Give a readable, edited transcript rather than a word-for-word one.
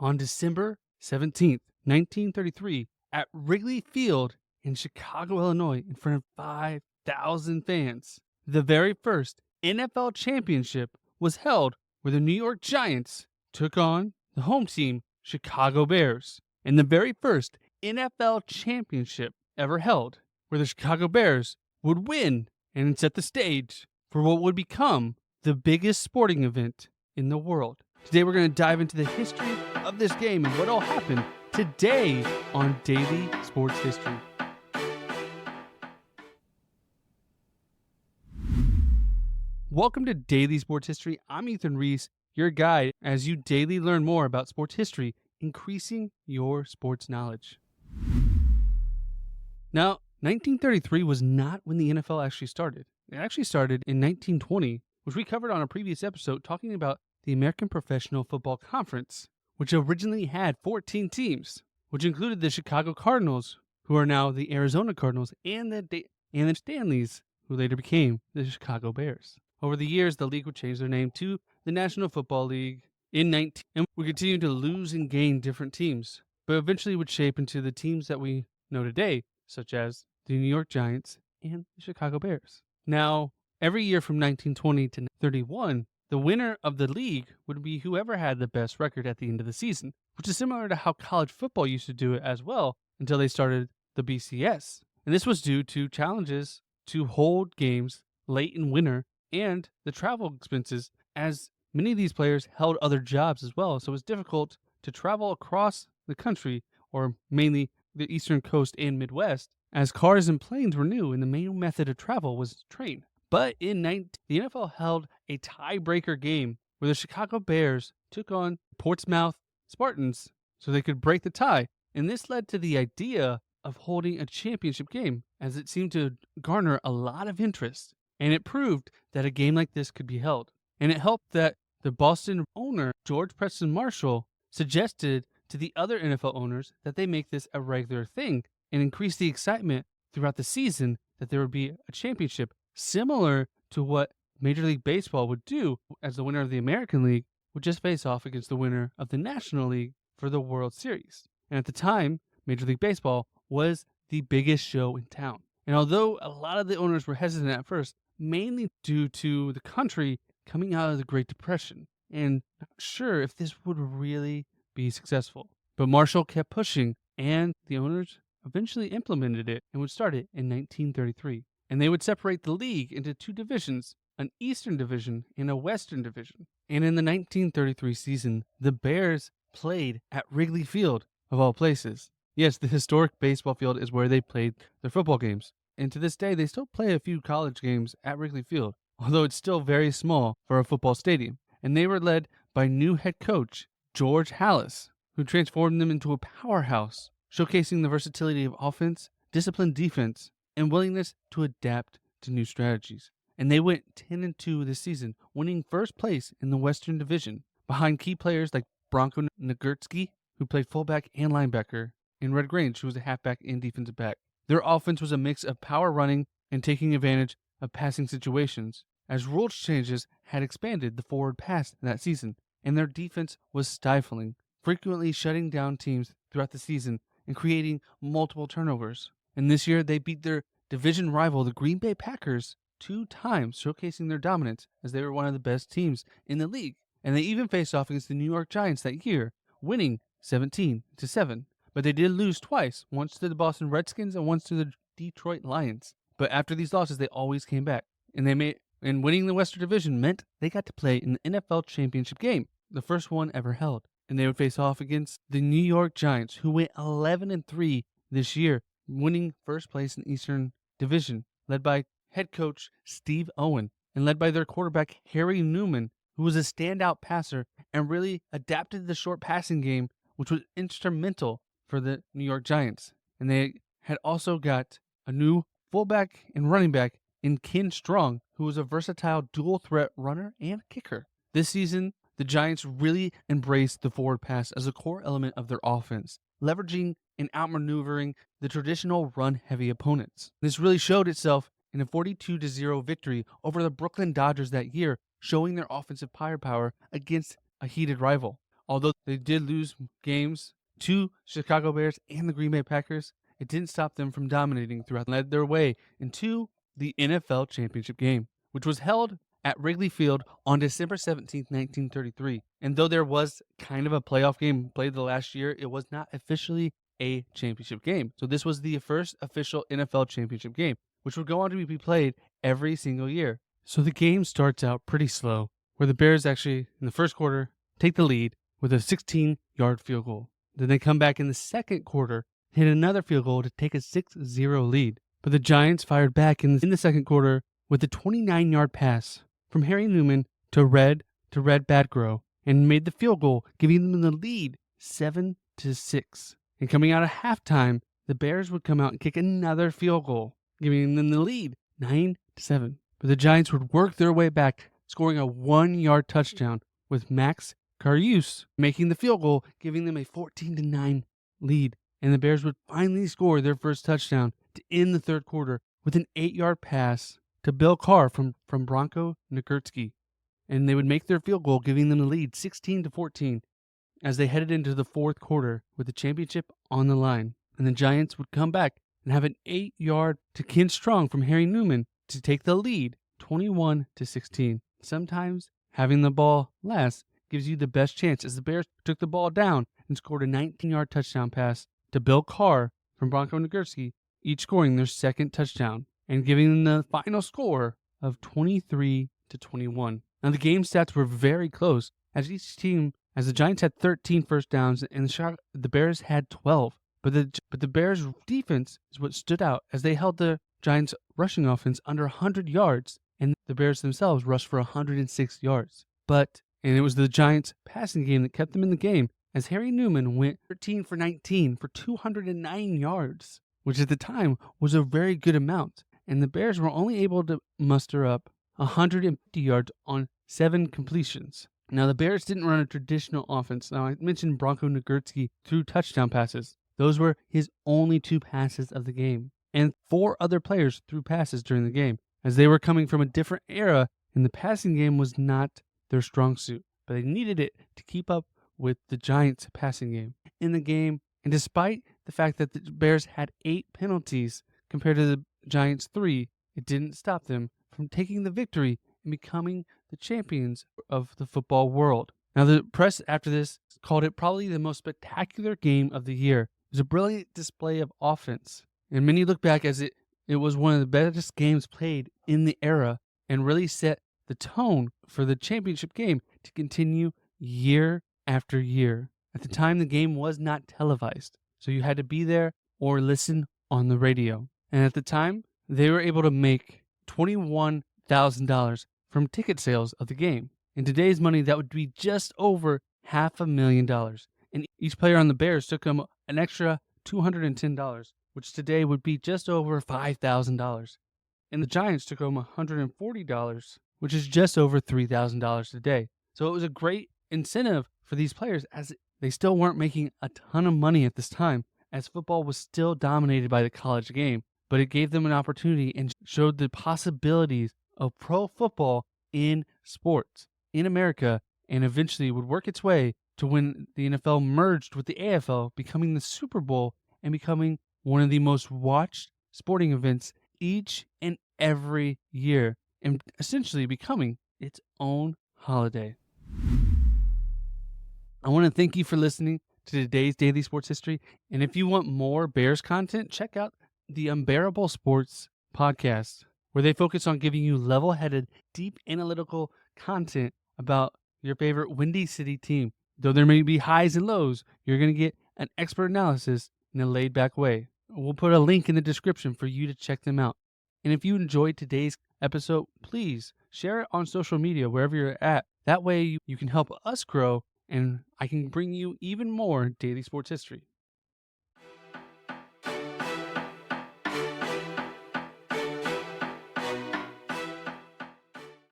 On December 17th, 1933, at Wrigley Field in Chicago, Illinois, in front of 5,000 fans, the very first NFL championship was held where the New York Giants took on the home team, Chicago Bears. And the very first NFL championship ever held where the Chicago Bears would win and set the stage for what would become the biggest sporting event in the world. Today we're going to dive into the history of this game and what all happened today on Daily Sports History. Welcome to Daily Sports History. I'm Ethan Reese, your guide as you daily learn more about sports history, increasing your sports knowledge. Now, 1933 was not when the NFL actually started. It actually started in 1920, which we covered on a previous episode talking about the American Professional Football Conference, which originally had 14 teams, which included the Chicago Cardinals, who are now the Arizona Cardinals, and the Stanleys, who later became the Chicago Bears. Over the years, the league would change their name to the National Football League and would continue to lose and gain different teams, but eventually would shape into the teams that we know today, such as the New York Giants and the Chicago Bears. Now, every year from 1920 to 31, the winner of the league would be whoever had the best record at the end of the season, which is similar to how college football used to do it as well until they started the BCS. And this was due to challenges to hold games late in winter and the travel expenses, as many of these players held other jobs as well. So it was difficult to travel across the country, or mainly the Eastern Coast and Midwest, as cars and planes were new and the main method of travel was train. But the NFL held a tiebreaker game where the Chicago Bears took on Portsmouth Spartans so they could break the tie. And this led to the idea of holding a championship game, as it seemed to garner a lot of interest. And it proved that a game like this could be held. And it helped that the Boston owner, George Preston Marshall, suggested to the other NFL owners that they make this a regular thing and increase the excitement throughout the season, that there would be a championship, similar to what Major League Baseball would do, as the winner of the American League would just face off against the winner of the National League for the World Series. And at the time, Major League Baseball was the biggest show in town. And although a lot of the owners were hesitant at first, mainly due to the country coming out of the Great Depression and not sure if this would really be successful. But Marshall kept pushing, and the owners eventually implemented it and would start it in 1933. And they would separate the league into two divisions, an Eastern Division and a Western Division. And in the 1933 season, the Bears played at Wrigley Field, of all places. Yes, the historic baseball field is where they played their football games. And to this day, they still play a few college games at Wrigley Field, although it's still very small for a football stadium. And they were led by new head coach, George Halas, who transformed them into a powerhouse, showcasing the versatility of offense, disciplined defense, and willingness to adapt to new strategies. And they went 10-2 this season, winning first place in the Western Division, behind key players like Bronco Nagurski, who played fullback and linebacker, and Red Grange, who was a halfback and defensive back. Their offense was a mix of power running and taking advantage of passing situations, as rules changes had expanded the forward pass that season, and their defense was stifling, frequently shutting down teams throughout the season and creating multiple turnovers. And this year, they beat their division rival, the Green Bay Packers, 2 times, showcasing their dominance as they were one of the best teams in the league. And they even faced off against the New York Giants that year, winning 17-7. But they did lose twice, once to the Boston Redskins and once to the Detroit Lions. But after these losses, they always came back. And winning the Western Division meant they got to play in the NFL championship game, the first one ever held. And they would face off against the New York Giants, who went 11-3 this year, winning first place in the Eastern Division, led by head coach Steve Owen, and led by their quarterback Harry Newman, who was a standout passer and really adapted the short passing game, which was instrumental for the New York Giants. And they had also got a new fullback and running back in Ken Strong, who was a versatile dual threat runner and kicker. This season, the Giants really embraced the forward pass as a core element of their offense, leveraging and outmaneuvering the traditional run-heavy opponents. This really showed itself in a 42-0 victory over the Brooklyn Dodgers that year, showing their offensive firepower against a heated rival. Although they did lose games to Chicago Bears and the Green Bay Packers, it didn't stop them from dominating throughout and led their way into the NFL championship game, which was held at Wrigley Field on December 17th, 1933. And though there was kind of a playoff game played the last year, it was not officially a championship game. So this was the first official NFL championship game, which would go on to be played every single year. So the game starts out pretty slow, where the Bears actually, in the first quarter, take the lead with a 16-yard field goal. Then they come back in the second quarter, hit another field goal to take a 6-0 lead. But the Giants fired back in the second quarter with a 29-yard pass from Harry Newman to Red Badgrow and made the field goal, giving them the lead 7-6. And coming out of halftime, the Bears would come out and kick another field goal, giving them the lead 9-7. But the Giants would work their way back, scoring a 1-yard touchdown with Max Carius making the field goal, giving them a 14-9 lead. And the Bears would finally score their first touchdown to end the third quarter with an 8-yard pass to Bill Carr from Bronco Nagurski. And they would make their field goal, giving them the lead 16-14 as they headed into the fourth quarter with the championship on the line. And the Giants would come back and have an 8-yard to Ken Strong from Harry Newman to take the lead 21-16. Sometimes having the ball last gives you the best chance, as the Bears took the ball down and scored a 19-yard touchdown pass to Bill Carr from Bronco Nagurski, each scoring their second touchdown and giving them the final score of 23-21. Now the game stats were very close, as the Giants had 13 first downs and the Bears had 12. But the Bears' defense is what stood out, as they held the Giants' rushing offense under 100 yards, and the Bears themselves rushed for 106 yards. And it was the Giants' passing game that kept them in the game, as Harry Newman went 13 for 19 for 209 yards, which at the time was a very good amount. And the Bears were only able to muster up 150 yards on 7 completions. Now, the Bears didn't run a traditional offense. Now, I mentioned Bronco Nagurski threw touchdown passes. Those were his only 2 passes of the game. And 4 other players threw passes during the game, as they were coming from a different era, and the passing game was not their strong suit. But they needed it to keep up with the Giants' passing game in the game. And despite the fact that the Bears had 8 penalties compared to the Giants' 3, it didn't stop them from taking the victory and becoming the champions of the football world. Now, the press after this called it probably the most spectacular game of the year. It was a brilliant display of offense, and many look back as it was one of the best games played in the era and really set the tone for the championship game to continue year after year. At the time, the game was not televised, so you had to be there or listen on the radio. And at the time, they were able to make $21,000 from ticket sales of the game. In today's money, that would be just over $500,000. And each player on the Bears took home an extra $210, which today would be just over $5,000. And the Giants took home $140, which is just over $3,000 today. So it was a great incentive for these players, as they still weren't making a ton of money at this time, as football was still dominated by the college game. But it gave them an opportunity and showed the possibilities of pro football in sports in America, and eventually would work its way to when the NFL merged with the AFL, becoming the Super Bowl and becoming one of the most watched sporting events each and every year, and essentially becoming its own holiday. I want to thank you for listening to today's Daily Sports History, and if you want more Bears content, check out the Unbearable Sports podcast, where they focus on giving you level-headed, deep analytical content about your favorite Windy City team. Though there may be highs and lows, you're going to get an expert analysis in a laid-back way. We'll put a link in the description for you to check them out. And if you enjoyed today's episode, please share it on social media wherever you're at. That way you can help us grow, and I can bring you even more daily sports history.